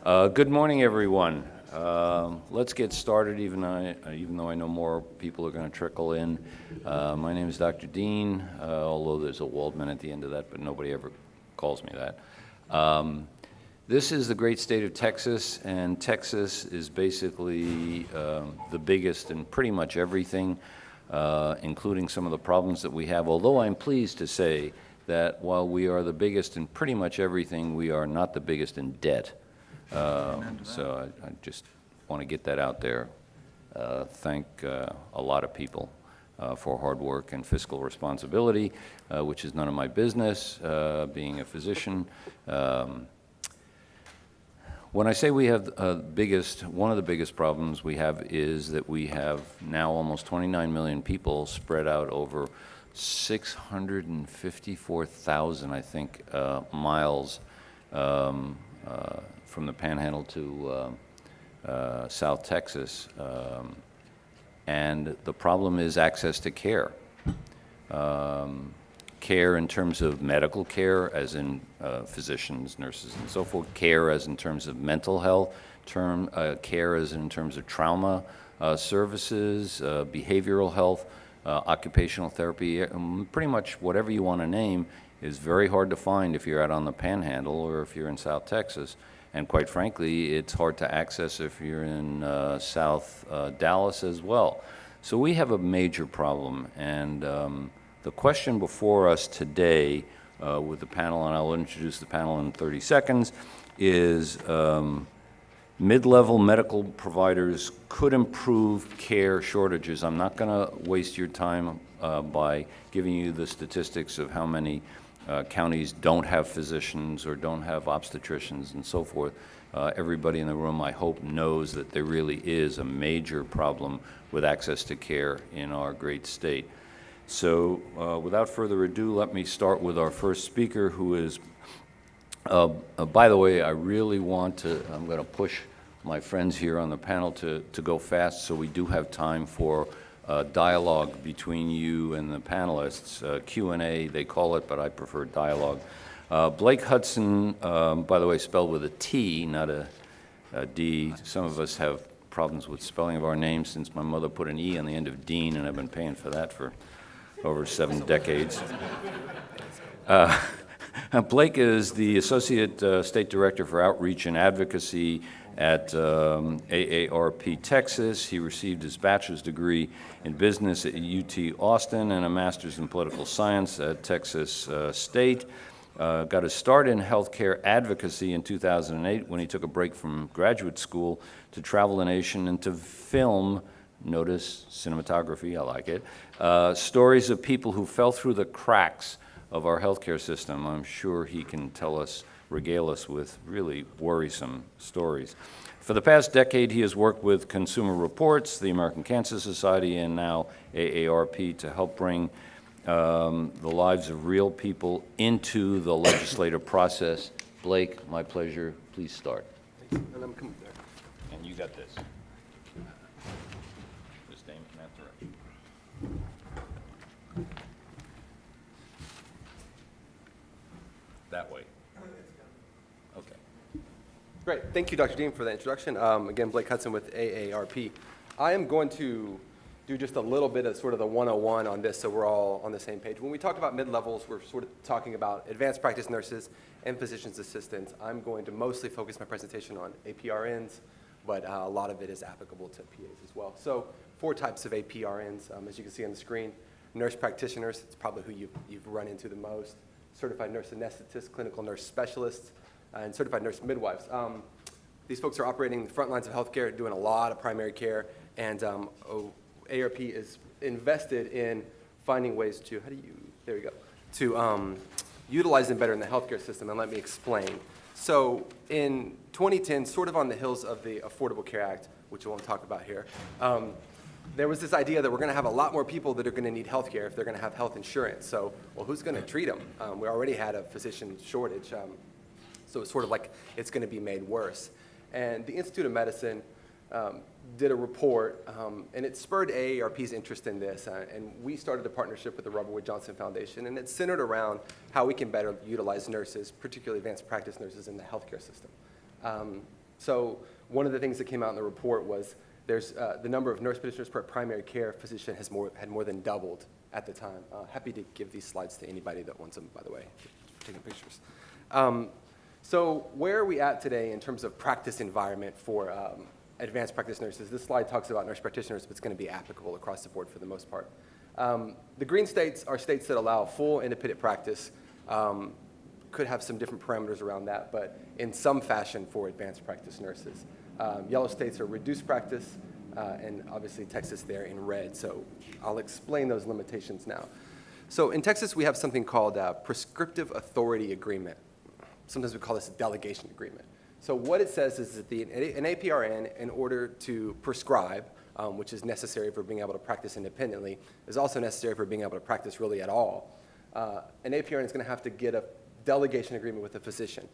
Good morning, everyone. Let's get started, even though I know more people are going to trickle in. My name is Dr. Dean, although there's a Waldman at the end of that, but nobody ever calls me that. This is the great state of Texas, and Texas is basically the biggest in pretty much everything, including some of the problems that we have, although I'm pleased to say that while we are the biggest in pretty much everything, we are not the biggest in debt. So I just want to get that out there. Thank a lot of people for hard work and fiscal responsibility, which is none of my business, being a physician. When I say we have one of the biggest problems we have is that we have now almost 29 million people spread out over 654,000, I think, miles from the Panhandle to South Texas. And the problem is access to care. Care in terms of medical care, as in physicians, nurses, and so forth. Care as in terms of mental health. Care as in terms of trauma services, behavioral health, occupational therapy. Pretty much whatever you want to name is very hard to find if you're out on the Panhandle or if you're in South Texas. And quite frankly, it's hard to access if you're in South Dallas as well. So we have a major problem. And the question before us today with the panel, and I'll introduce the panel in 30 seconds, is mid-level medical providers could improve care shortages. I'm not going to waste your time by giving you the statistics of how many counties don't have physicians or don't have obstetricians and so forth. Everybody in the room, I hope, knows that there really is a major problem with access to care in our great state. So without further ado, let me start with our first speaker, who is, by the way, I really want to, I'm going to push my friends here on the panel to go fast so we do have time for dialogue between you and the panelists. Q&A, they call it, but I prefer dialogue. Blake Hutson, by the way, spelled with a T, not a D. Some of us have problems with spelling of our names since my mother put an E on the end of Dean, and I've been paying for that for over 7 decades. Blake is the Associate State Director for Outreach and Advocacy at AARP, Texas. He received his bachelor's degree in business at UT Austin and a master's in political science at Texas State. Got his start in healthcare advocacy in 2008 when he took a break from graduate school to travel the nation and to film, notice cinematography, I like it, stories of people who fell through the cracks of our healthcare system. I'm sure he can regale us with really worrisome stories. For the past decade, he has worked with Consumer Reports, the American Cancer Society, and now AARP to help bring the lives of real people into the legislative process. Blake, my pleasure. Please start. And I'm coming there. And you got this. Just aim in that direction. That way. Okay. Great. Thank you, Dr. Dean, for that introduction. Again, Blake Hutson with AARP. I am going to do just a little bit of sort of the 101 on this so we're all on the same page. When we talk about mid-levels, we're sort of talking about advanced practice nurses and physician's assistants. I'm going to mostly focus my presentation on APRNs, but a lot of it is applicable to PAs as well. So 4 types of APRNs, as you can see on the screen. Nurse practitioners, it's probably who you've run into the most. Certified nurse anesthetists, clinical nurse specialists, and certified nurse midwives. These folks are operating the front lines of healthcare, doing a lot of primary care, and AARP is invested in finding ways to, to utilize them better in the healthcare system, and let me explain. So in 2010, sort of on the heels of the Affordable Care Act, which I won't talk about here, there was this idea that we're going to have a lot more people that are going to need health care if they're going to have health insurance. So, well, who's going to treat them? We already had a physician shortage, so it's sort of like it's going to be made worse. And the Institute of Medicine did a report, and it spurred AARP's interest in this, and we started a partnership with the Robert Wood Johnson Foundation, and it's centered around how we can better utilize nurses, particularly advanced practice nurses, in the healthcare system. So one of the things that came out in the report was there's the number of nurse practitioners per primary care physician had more than doubled at the time. Happy to give these slides to anybody that wants them, by the way, for taking pictures. So where are we at today in terms of practice environment for advanced practice nurses? This slide talks about nurse practitioners, but it's going to be applicable across the board for the most part. The green states are states that allow full independent practice. Could have some different parameters around that, but in some fashion for advanced practice nurses. Yellow states are reduced practice, and obviously Texas there in red, so I'll explain those limitations now. So in Texas, we have something called a prescriptive authority agreement. Sometimes we call this a delegation agreement. So what it says is that an APRN, in order to prescribe, which is necessary for being able to practice independently, is also necessary for being able to practice really at all. An APRN is going to have to get a delegation agreement with a physician.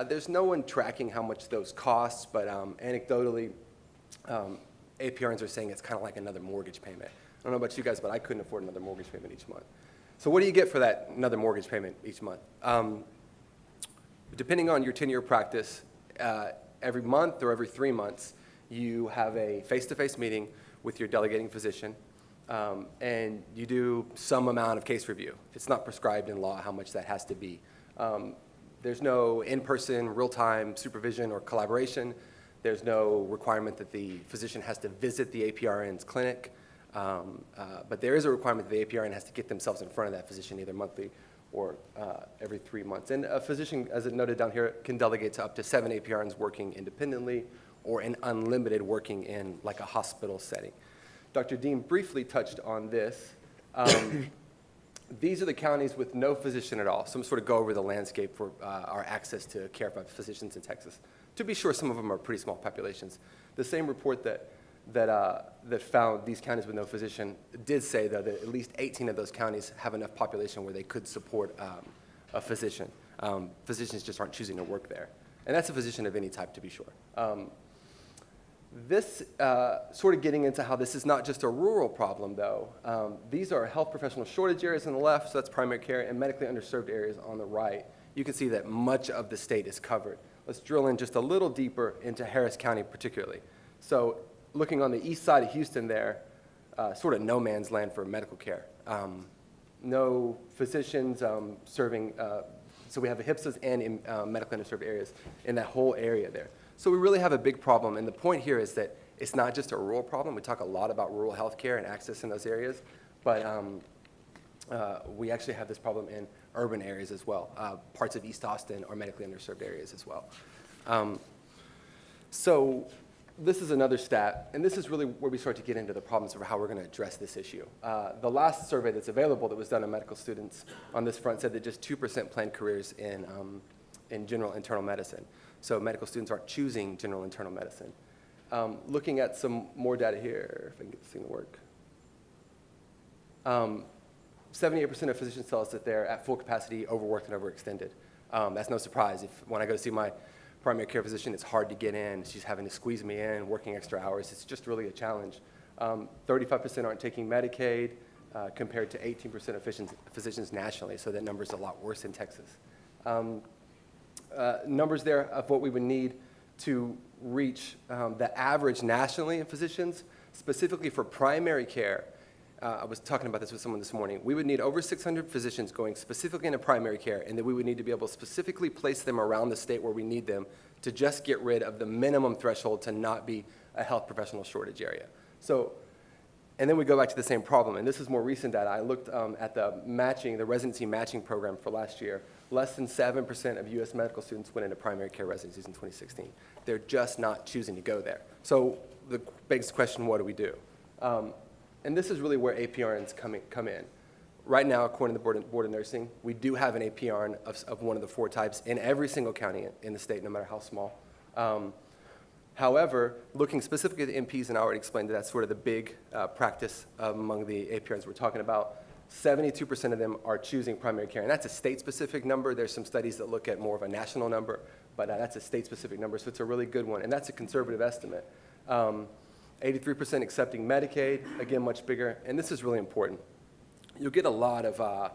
There's no one tracking how much those cost, but anecdotally, APRNs are saying it's kind of like another mortgage payment. I don't know about you guys, but I couldn't afford another mortgage payment each month. So what do you get for that another mortgage payment each month? Depending on your tenure of practice, every month or every 3 months, you have a face-to-face meeting with your delegating physician, and you do some amount of case review. It's not prescribed in law how much that has to be. There's no in-person, real-time supervision or collaboration. There's no requirement that the physician has to visit the APRN's clinic, but there is a requirement that the APRN has to get themselves in front of that physician either monthly or every 3 months. And a physician, as it noted down here, can delegate to up to 7 APRNs working independently or in unlimited working in like a hospital setting. Dr. Dean briefly touched on this. These are the counties with no physician at all. So I'm sort of go over the landscape for our access to care by physicians in Texas. To be sure, some of them are pretty small populations. The same report that found these counties with no physician did say, though, that at least 18 of those counties have enough population where they could support a physician. Physicians just aren't choosing to work there. And that's a physician of any type, to be sure. This sort of getting into how this is not just a rural problem, though. These are health professional shortage areas on the left, so that's primary care, and medically underserved areas on the right. You can see that much of the state is covered. Let's drill in just a little deeper into Harris County particularly. So looking on the east side of Houston there, sort of no man's land for medical care. No physicians serving, so we have the HIPSAs and in, medically underserved areas in that whole area there. So we really have a big problem, and the point here is that it's not just a rural problem. We talk a lot about rural health care and access in those areas, but we actually have this problem in urban areas as well. Parts of East Austin are medically underserved areas as well. So this is another stat, and this is really where we start to get into the problems of how we're going to address this issue. The last survey that's available that was done on medical students on this front said that just 2% plan careers in general internal medicine. So medical students aren't choosing general internal medicine. Looking at some more data here, if I can get this thing to work. 78% of physicians tell us that they're at full capacity, overworked, and overextended. That's no surprise. When I go to see my primary care physician, it's hard to get in. She's having to squeeze me in, working extra hours. It's just really a challenge. 35% aren't taking Medicaid, compared to 18% of physicians nationally, so that number's a lot worse in Texas. Numbers there of what we would need to reach the average nationally in physicians, specifically for primary care. I was talking about this with someone this morning. We would need over 600 physicians going specifically into primary care, and then we would need to be able to specifically place them around the state where we need them to just get rid of the minimum threshold to not be a health professional shortage area. So, and then we go back to the same problem, and this is more recent data. I looked at the residency matching program for last year. Less than 7% of U.S. medical students went into primary care residencies in 2016. They're just not choosing to go there. So the begs the question, what do we do? And this is really where APRNs come in. Right now, according to the Board of Nursing, we do have an APRN of one of the 4 types in every single county in the state, no matter how small. However, looking specifically at the MPs, and I already explained that that's sort of the big practice among the APRNs we're talking about, 72% of them are choosing primary care. And that's a state-specific number. There's some studies that look at more of a national number, but that's a state-specific number, so it's a really good one. And that's a conservative estimate. 83% accepting Medicaid, again, much bigger. And this is really important. You'll get a lot of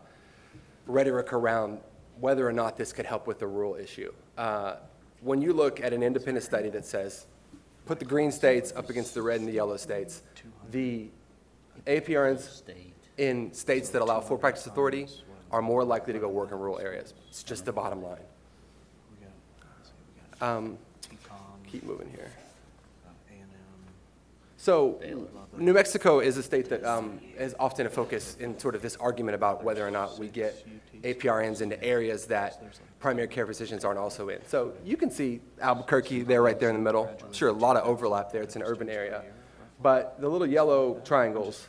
rhetoric around whether or not this could help with the rural issue. when you look at an independent study that says, put the green states up against the red and the yellow states, the APRNs in states that allow full practice authority are more likely to go work in rural areas. It's just the bottom line. Keep moving here. So New Mexico is a state that is often a focus in sort of this argument about whether or not we get APRNs into areas that primary care physicians aren't also in. So you can see Albuquerque there, right there in the middle. Sure, a lot of overlap there. It's an urban area. But the little yellow triangles,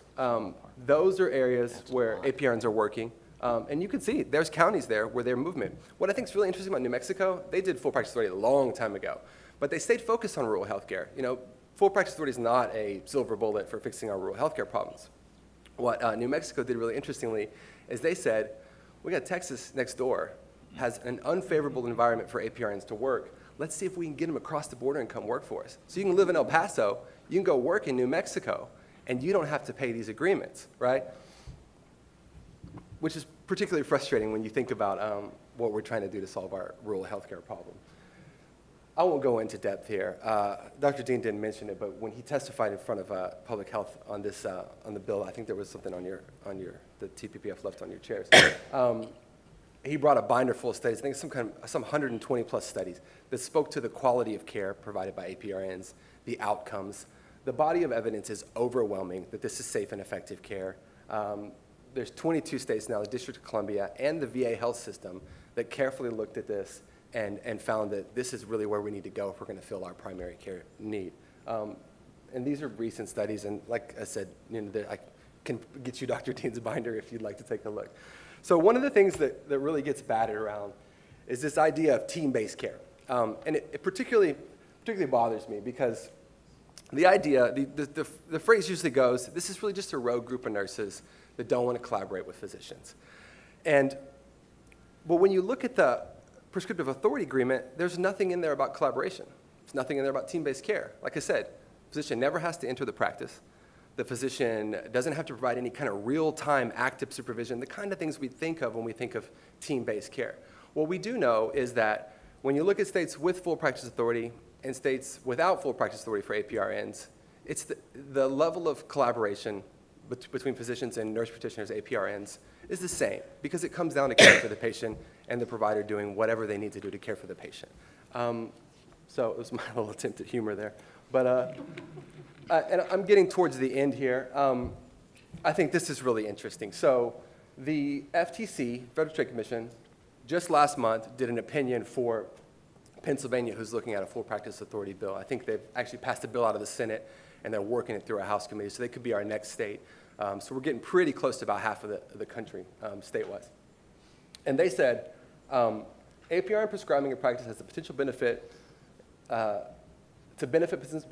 those are areas where APRNs are working. And you can see there's counties there where their movement. What I think is really interesting about New Mexico, they did full practice authority a long time ago, but they stayed focused on rural healthcare. You know, full practice authority is not a silver bullet for fixing our rural healthcare problems. What New Mexico did really interestingly is they said, we got Texas next door, has an unfavorable environment for APRNs to work. Let's see if we can get them across the border and come work for us. So you can live in El Paso, you can go work in New Mexico, and you don't have to pay these agreements, right? Which is particularly frustrating when you think about what we're trying to do to solve our rural healthcare problem. I won't go into depth here. Dr. Dean didn't mention it, but when he testified in front of public health on this on the bill, I think there was something on the TPPF left on your chairs. He brought a binder full of studies. I think some 120 plus studies that spoke to the quality of care provided by APRNs, the outcomes. The body of evidence is overwhelming that this is safe and effective care. There's 22 states now, the District of Columbia and the VA health system, that carefully looked at this and found that this is really where we need to go if we're going to fill our primary care need. And these are recent studies, and like I said, you know, I can get you Dr. Dean's binder if you'd like to take a look. So one of the things that really gets batted around is this idea of team-based care. And it particularly bothers me because the idea, the phrase usually goes, this is really just a rogue group of nurses that don't want to collaborate with physicians. But when you look at the prescriptive authority agreement, there's nothing in there about collaboration. There's nothing in there about team-based care. Like I said, the physician never has to enter the practice. The physician doesn't have to provide any kind of real-time active supervision, the kind of things we think of when we think of team-based care. What we do know is that when you look at states with full practice authority and states without full practice authority for APRNs, it's the level of collaboration between physicians and nurse practitioners, APRNs, is the same because it comes down to caring for the patient and the provider doing whatever they need to do to care for the patient. So it was my little attempt at humor there. But and I'm getting towards the end here. I think this is really interesting. So the FTC, Federal Trade Commission, just last month did an opinion for Pennsylvania, who's looking at a full practice authority bill. I think they've actually passed a bill out of the Senate, and they're working it through a House committee, so they could be our next state. So we're getting pretty close to about half of the country, statewide. And they said, APRN prescribing and practice has the potential benefit to benefit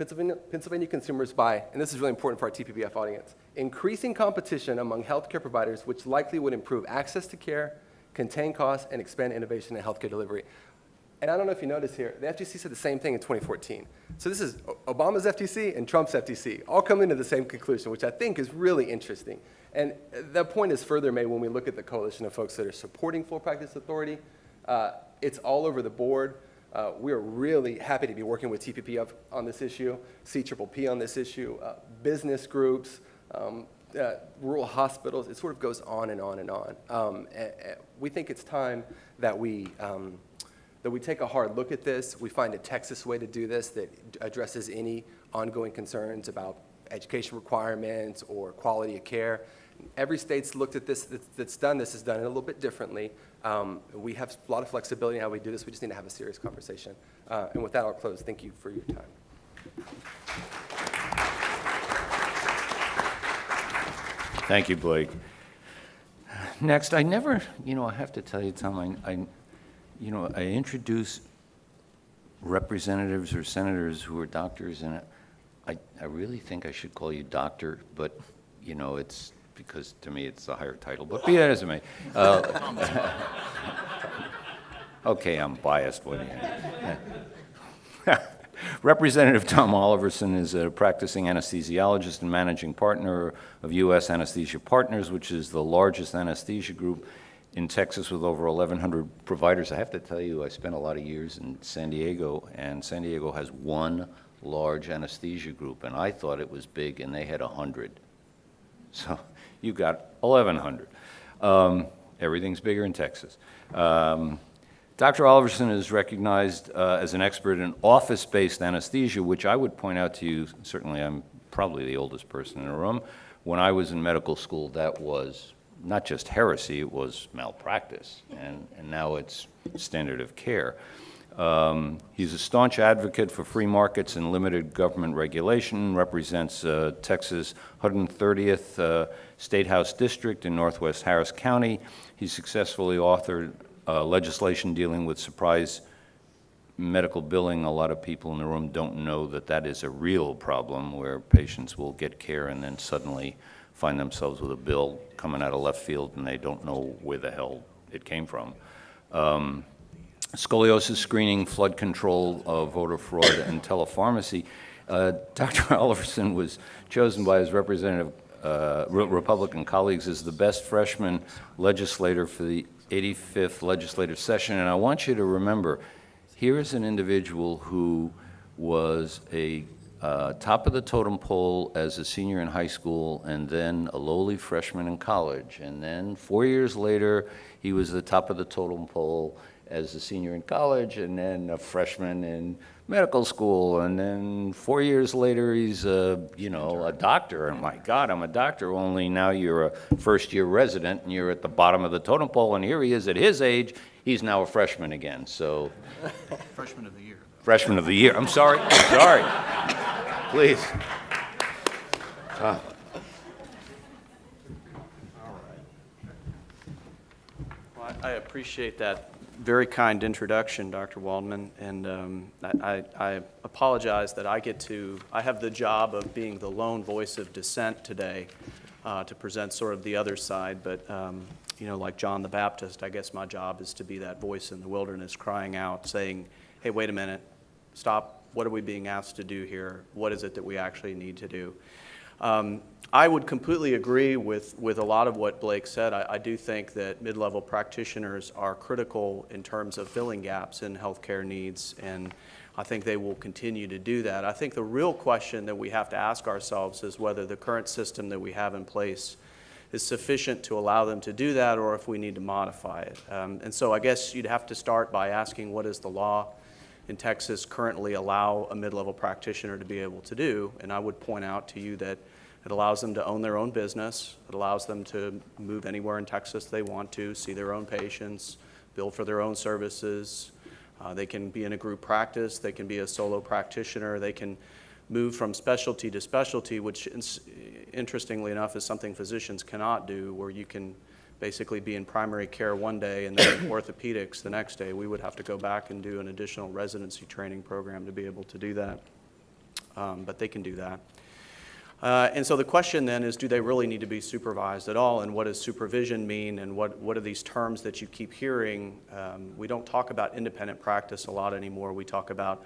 Pennsylvania consumers by, and this is really important for our TPPF audience, increasing competition among healthcare providers, which likely would improve access to care, contain costs, and expand innovation in healthcare delivery. And I don't know if you noticed here, the FTC said the same thing in 2014. So this is Obama's FTC and Trump's FTC, all coming to the same conclusion, which I think is really interesting. And that point is further made when we look at the coalition of folks that are supporting full practice authority. It's all over the board. We're really happy to be working with TPPF on this issue, CPPP on this issue, business groups, rural hospitals. It sort of goes on and on and on. We think it's time that we take a hard look at this. We find a Texas way to do this that addresses any ongoing concerns about education requirements or quality of care. Every state's looked at this that's done this has done it a little bit differently. We have a lot of flexibility in how we do this. We just need to have a serious conversation. And with that, I'll close. Thank you for your time. Thank you, Blake. Next, I never, I have to tell you, Tom, I introduce representatives or senators who are doctors, and I really think I should call you doctor, but, it's because to me it's a higher title, but be that as it may. Okay, I'm biased. What do you Representative Tom Oliverson is a practicing anesthesiologist and managing partner of U.S. Anesthesia Partners, which is the largest anesthesia group in Texas with over 1,100 providers. I have to tell you, I spent a lot of years in San Diego, and San Diego has one large anesthesia group, and I thought it was big, and they had 100. So you got 1,100. Everything's bigger in Texas. Dr. Oliverson is recognized as an expert in office-based anesthesia, which I would point out to you, certainly I'm probably the oldest person in the room. When I was in medical school, that was not just heresy, it was malpractice, and now it's standard of care. He's a staunch advocate for free markets and limited government regulation, represents Texas' 130th State House District in Northwest Harris County. He successfully authored legislation dealing with surprise medical billing. A lot of people in the room don't know that that is a real problem where patients will get care and then suddenly find themselves with a bill coming out of left field and they don't know where the hell it came from. Scoliosis screening, flood control, voter fraud, and telepharmacy. Dr. Oliverson was chosen by his representative Republican colleagues as the best freshman legislator for the 85th legislative session. And I want you to remember, here is an individual who was a top of the totem pole as a senior in high school and then a lowly freshman in college. And then 4 years later, he was the top of the totem pole as a senior in college and then a freshman in medical school. And then 4 years later, he's a doctor. And my God, I'm a doctor, only now you're a first-year resident and you're at the bottom of the totem pole. And here he is at his age, he's now a freshman again, so. Freshman of the year. Freshman of the year, I'm sorry. Please. Well, I appreciate that very kind introduction, Dr. Waldman, and I apologize that I have the job of being the lone voice of dissent today to present sort of the other side, but like John the Baptist, I guess my job is to be that voice in the wilderness crying out, saying, hey, wait a minute, stop, what are we being asked to do here? What is it that we actually need to do? I would completely agree with a lot of what Blake said. I do think that mid-level practitioners are critical in terms of filling gaps in healthcare needs, and I think they will continue to do that. I think the real question that we have to ask ourselves is whether the current system that we have in place is sufficient to allow them to do that, or if we need to modify it. And so I guess you'd have to start by asking, what does the law in Texas currently allow a mid-level practitioner to be able to do? And I would point out to you that it allows them to own their own business. It allows them to move anywhere in Texas they want to, see their own patients, bill for their own services. They can be in a group practice. They can be a solo practitioner. They can move from specialty to specialty, which interestingly enough is something physicians cannot do, where you can basically be in primary care one day and then in orthopedics the next day. We would have to go back and do an additional residency training program to be able to do that, but they can do that. And so the question then is, do they really need to be supervised at all? And what does supervision mean? And what are these terms that you keep hearing? We don't talk about independent practice a lot anymore. We talk about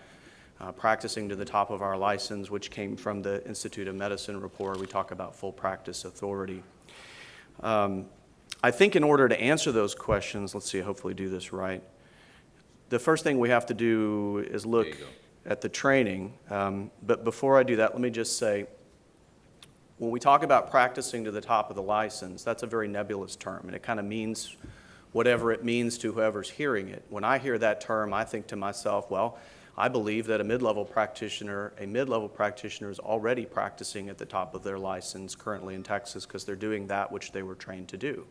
practicing to the top of our license, which came from the Institute of Medicine report. We talk about full practice authority. I think in order to answer those questions, let's see, hopefully do this right. The first thing we have to do is look at the training. But before I do that, let me just say, when we talk about practicing to the top of the license, that's a very nebulous term, and it kind of means whatever it means to whoever's hearing it. When I hear that term, I think to myself, well, I believe that a mid-level practitioner is already practicing at the top of their license currently in Texas because they're doing that which they were trained to do.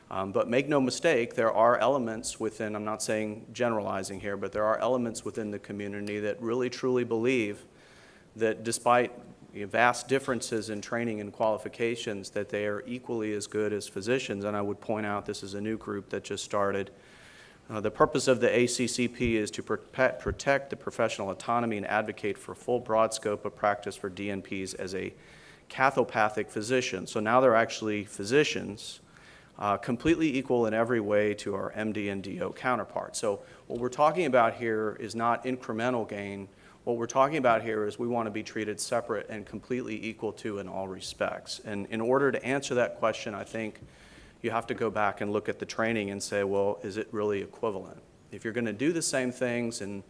But make no mistake, there are elements within, I'm not saying generalizing here, but there are elements within the community that really truly believe that despite vast differences in training and qualifications, that they are equally as good as physicians. And I would point out this is a new group that just started. The purpose of the ACCP is to protect the professional autonomy and advocate for full broad scope of practice for DNPs as a cathopathic physician. So now they're actually physicians, completely equal in every way to our MD and DO counterparts. So what we're talking about here is not incremental gain. What we're talking about here is we want to be treated separate and completely equal to in all respects. And in order to answer that question, I think you have to go back and look at the training and say, well, is it really equivalent? If you're going to do the same things and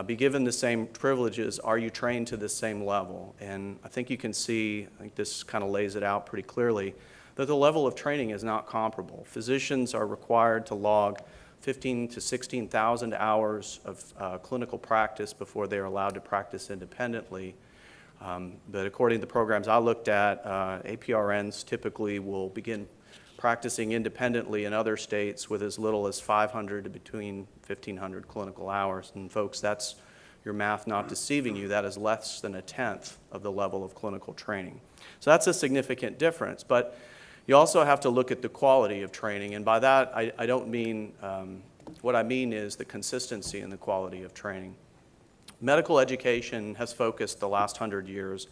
be given the same privileges, are you trained to the same level? And I think you can see, I think this kind of lays it out pretty clearly, that the level of training is not comparable. Physicians are required to log 15 to 16,000 hours of clinical practice before they are allowed to practice independently. But according to the programs I looked at, APRNs typically will begin practicing independently in other states with as little as 500 to between 1,500 clinical hours. And folks, that's your math not deceiving you. That is less than a tenth of the level of clinical training. So that's a significant difference. But you also have to look at the quality of training. And by that, I don't mean, what I mean is the consistency in the quality of training. Medical education has focused the last 100 years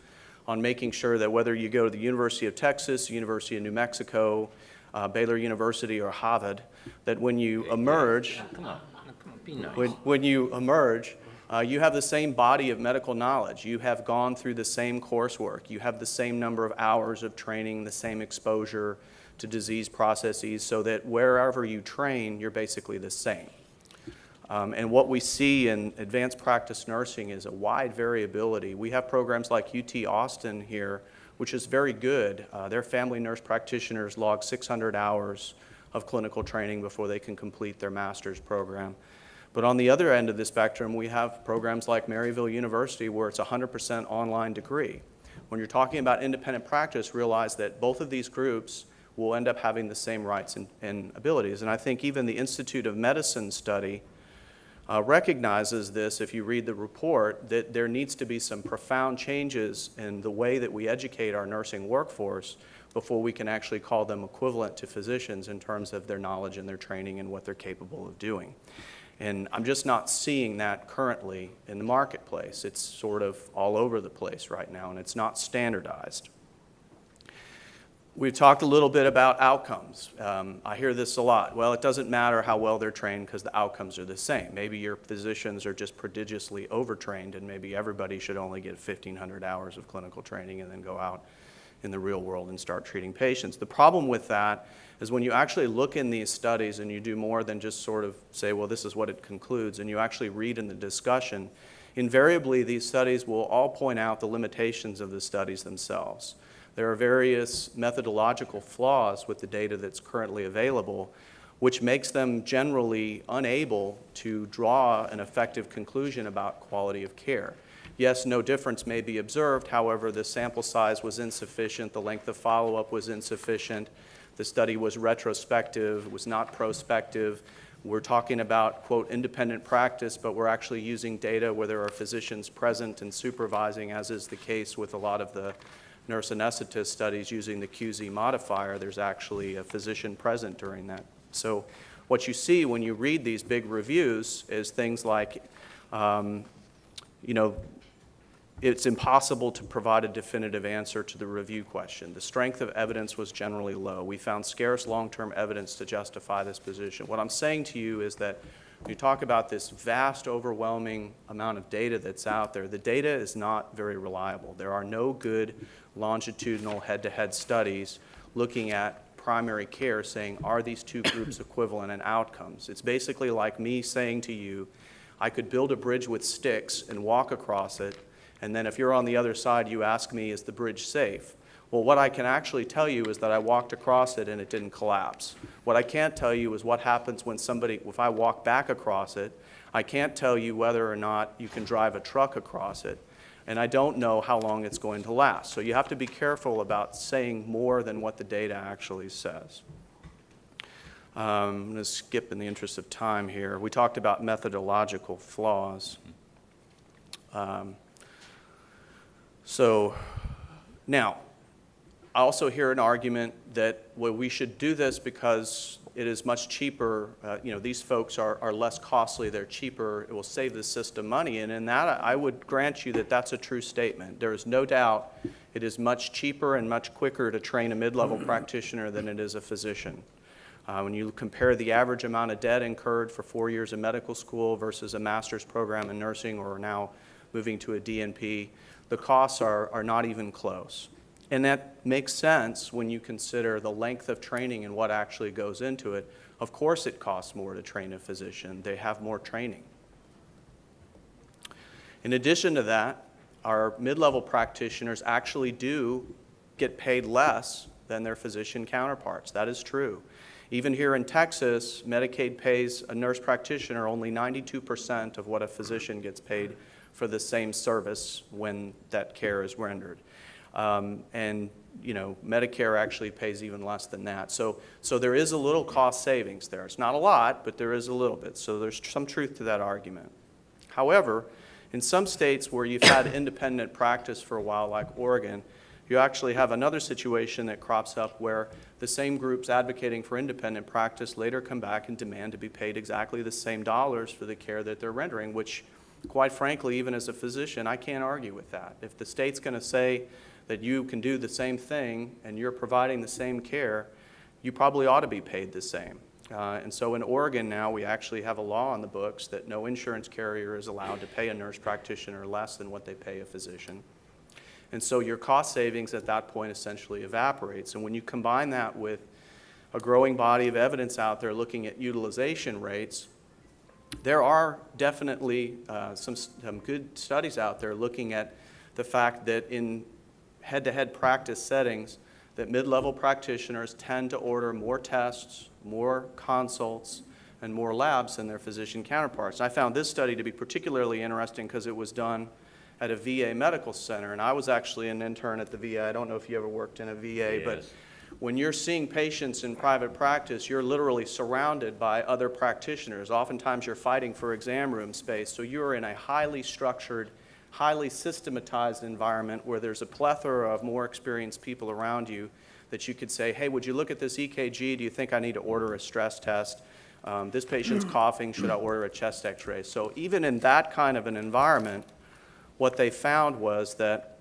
on making sure that whether you go to the University of Texas, University of New Mexico, Baylor University, or Harvard, that when you emerge, Be nice. when you emerge, you have the same body of medical knowledge. You have gone through the same coursework. You have the same number of hours of training, the same exposure to disease processes, so that wherever you train, you're basically the same. And what we see in advanced practice nursing is a wide variability. We have programs like UT Austin here, which is very good. Their family nurse practitioners log 600 hours of clinical training before they can complete their master's program. But on the other end of the spectrum, we have programs like Maryville University where it's a 100% online degree. When you're talking about independent practice, realize that both of these groups will end up having the same rights and abilities. And I think even the Institute of Medicine study recognizes this, if you read the report, that there needs to be some profound changes in the way that we educate our nursing workforce before we can actually call them equivalent to physicians in terms of their knowledge and their training and what they're capable of doing. And I'm just not seeing that currently in the marketplace. It's sort of all over the place right now, and it's not standardized. We've talked a little bit about outcomes. I hear this a lot. Well, it doesn't matter how well they're trained because the outcomes are the same. Maybe your physicians are just prodigiously overtrained, and maybe everybody should only get 1,500 hours of clinical training and then go out in the real world and start treating patients. The problem with that is when you actually look in these studies and you do more than just sort of say, well, this is what it concludes, and you actually read in the discussion, invariably these studies will all point out the limitations of the studies themselves. There are various methodological flaws with the data that's currently available, which makes them generally unable to draw an effective conclusion about quality of care. Yes, no difference may be observed. However, the sample size was insufficient. The length of follow-up was insufficient. The study was retrospective, was not prospective. We're talking about, quote, independent practice, but we're actually using data where there are physicians present and supervising, as is the case with a lot of the nurse anesthetist studies using the QZ modifier. There's actually a physician present during that. So what you see when you read these big reviews is things like, it's impossible to provide a definitive answer to the review question. The strength of evidence was generally low. We found scarce long-term evidence to justify this position. What I'm saying to you is that when you talk about this vast, overwhelming amount of data that's out there, the data is not very reliable. There are no good longitudinal head-to-head studies looking at primary care saying, are these two groups equivalent in outcomes? It's basically like me saying to you, I could build a bridge with sticks and walk across it, and then if you're on the other side, you ask me, is the bridge safe? Well, what I can actually tell you is that I walked across it and it didn't collapse. What I can't tell you is what happens when if I walk back across it. I can't tell you whether or not you can drive a truck across it. And I don't know how long it's going to last. So you have to be careful about saying more than what the data actually says. I'm going to skip in the interest of time here. We talked about methodological flaws. So now, I also hear an argument that, well, we should do this because it is much cheaper. These folks are less costly. They're cheaper. It will save the system money. And in that, I would grant you that that's a true statement. There is no doubt it is much cheaper and much quicker to train a mid-level practitioner than it is a physician. When you compare the average amount of debt incurred for 4 years of medical school versus a master's program in nursing or now moving to a DNP, the costs are not even close. And that makes sense when you consider the length of training and what actually goes into it. Of course it costs more to train a physician. They have more training. In addition to that, our mid-level practitioners actually do get paid less than their physician counterparts. That is true. Even here in Texas, Medicaid pays a nurse practitioner only 92% of what a physician gets paid for the same service when that care is rendered. And Medicare actually pays even less than that. So there is a little cost savings there. It's not a lot, but there is a little bit. So there's some truth to that argument. However, in some states where you've had independent practice for a while, like Oregon, you actually have another situation that crops up where the same groups advocating for independent practice later come back and demand to be paid exactly the same dollars for the care that they're rendering, which, quite frankly, even as a physician, I can't argue with that. If the state's going to say that you can do the same thing and you're providing the same care, you probably ought to be paid the same. And so in Oregon now, we actually have a law on the books that no insurance carrier is allowed to pay a nurse practitioner less than what they pay a physician. And so your cost savings at that point essentially evaporates. And when you combine that with a growing body of evidence out there looking at utilization rates, there are definitely some good studies out there looking at the fact that in head-to-head practice settings, that mid-level practitioners tend to order more tests, more consults, and more labs than their physician counterparts. And I found this study to be particularly interesting because it was done at a VA medical center, and I was actually an intern at the VA. I don't know if you ever worked in a VA, but when you're seeing patients in private practice, you're literally surrounded by other practitioners. Oftentimes you're fighting for exam room space, so you're in a highly structured, highly systematized environment where there's a plethora of more experienced people around you that you could say, hey, would you look at this EKG? Do you think I need to order a stress test? This patient's coughing, should I order a chest x-ray? So even in that kind of an environment, what they found was that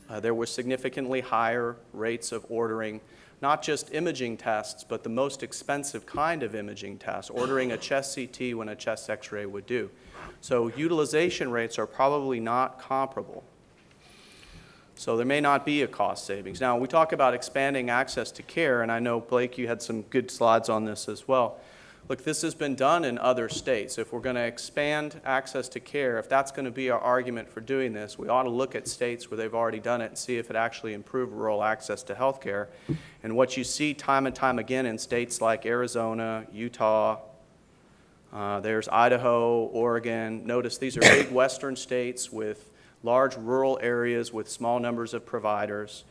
there were significantly higher rates of ordering not just imaging tests, but the most expensive kind of imaging test, ordering a chest CT when a chest x-ray would do. So utilization rates are probably not comparable. So there may not be a cost savings. Now, we talk about expanding access to care, and I know, Blake, you had some good slides on this as well. Look, this has been done in other states. If we're going to expand access to care, if that's going to be our argument for doing this, we ought to look at states where they've already done it and see if it actually improved rural access to health care. And what you see time and time again in states like Arizona, Utah, there's Idaho, Oregon. Notice these are big western states with large rural areas with small numbers of providers.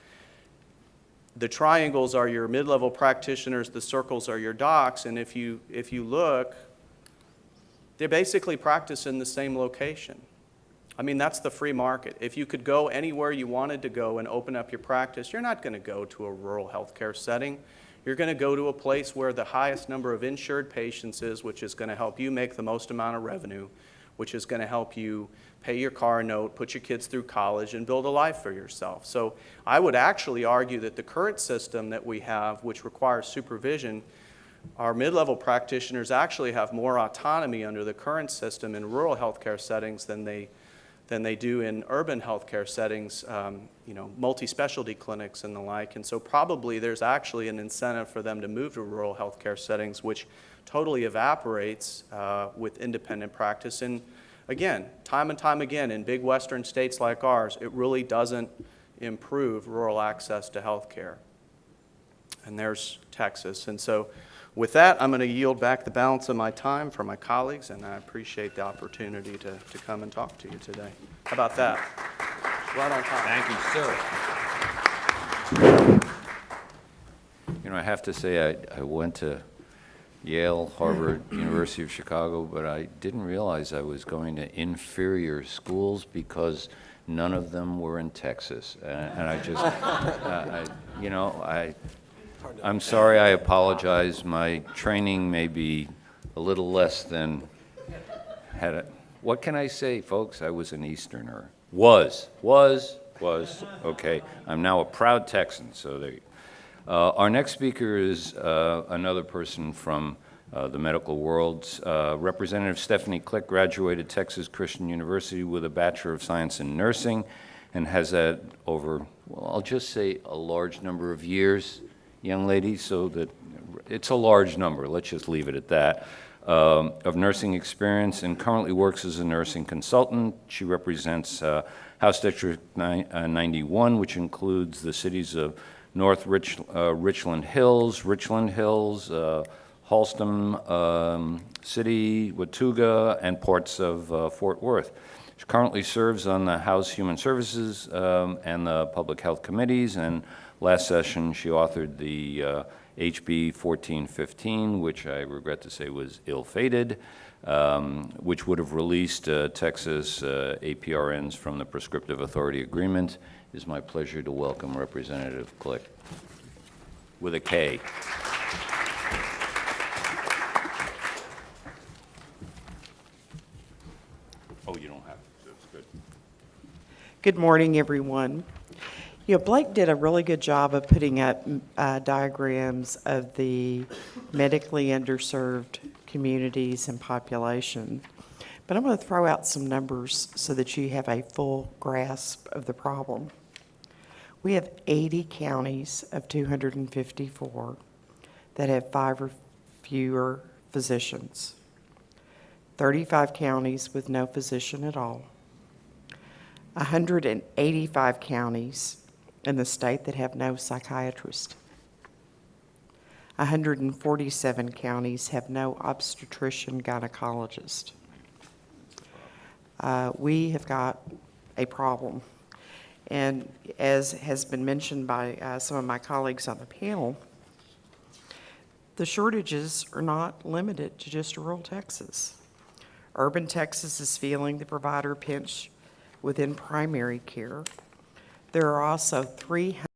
The triangles are your mid-level practitioners, the circles are your docs, and if you look, they basically practice in the same location. I mean, that's the free market. If you could go anywhere you wanted to go and open up your practice, you're not going to go to a rural healthcare setting. You're going to go to a place where the highest number of insured patients is, which is going to help you make the most amount of revenue, which is going to help you pay your car note, put your kids through college, and build a life for yourself. So I would actually argue that the current system that we have, which requires supervision, our mid-level practitioners actually have more autonomy under the current system in rural healthcare settings than they do in urban healthcare settings, multi-specialty clinics and the like. And so probably there's actually an incentive for them to move to rural healthcare settings, which totally evaporates with independent practice. And again, time and time again, in big western states like ours, it really doesn't improve rural access to health care. And there's Texas. And so with that, I'm going to yield back the balance of my time for my colleagues, and I appreciate the opportunity to come and talk to you today. How about that? Right on time. Thank you, sir. You know, I have to say I went to Yale, Harvard, University of Chicago, but I didn't realize I was going to inferior schools because none of them were in Texas. And I just, I'm sorry, I apologize. My training may be a little less than what can I say, folks? I was an Easterner. Was, okay. I'm now a proud Texan, so there you go. Our next speaker is another person from the medical world. Representative Stephanie Klick graduated Texas Christian University with a Bachelor of Science in Nursing and has that over, well, I'll just say a large number of years, young lady, so that it's a large number, let's just leave it at that, of nursing experience, and currently works as a nursing consultant. She represents House District 91, which includes the cities of North Richland Hills, Halston City, Watauga, and parts of Fort Worth. She currently serves on the House Human Services and the Public Health Committees, and last session she authored the HB 1415, which I regret to say was ill-fated, which would have released Texas APRNS from the Prescriptive Authority Agreement. It is my pleasure to welcome Representative Klick, with a K. Oh, you don't have to, that's good. Good morning, everyone. Blake did a really good job of putting up diagrams of the medically underserved communities and population. But I'm going to throw out some numbers so that you have a full grasp of the problem. We have 80 counties of 254 that have 5 or fewer physicians, 35 counties with no physician at all, 185 counties in the state that have no psychiatrist, 147 counties have no obstetrician gynecologist. We have got a problem. And as has been mentioned by some of my colleagues on the panel, the shortages are not limited to just rural Texas. Urban Texas is feeling the provider pinch within primary care. There are also 300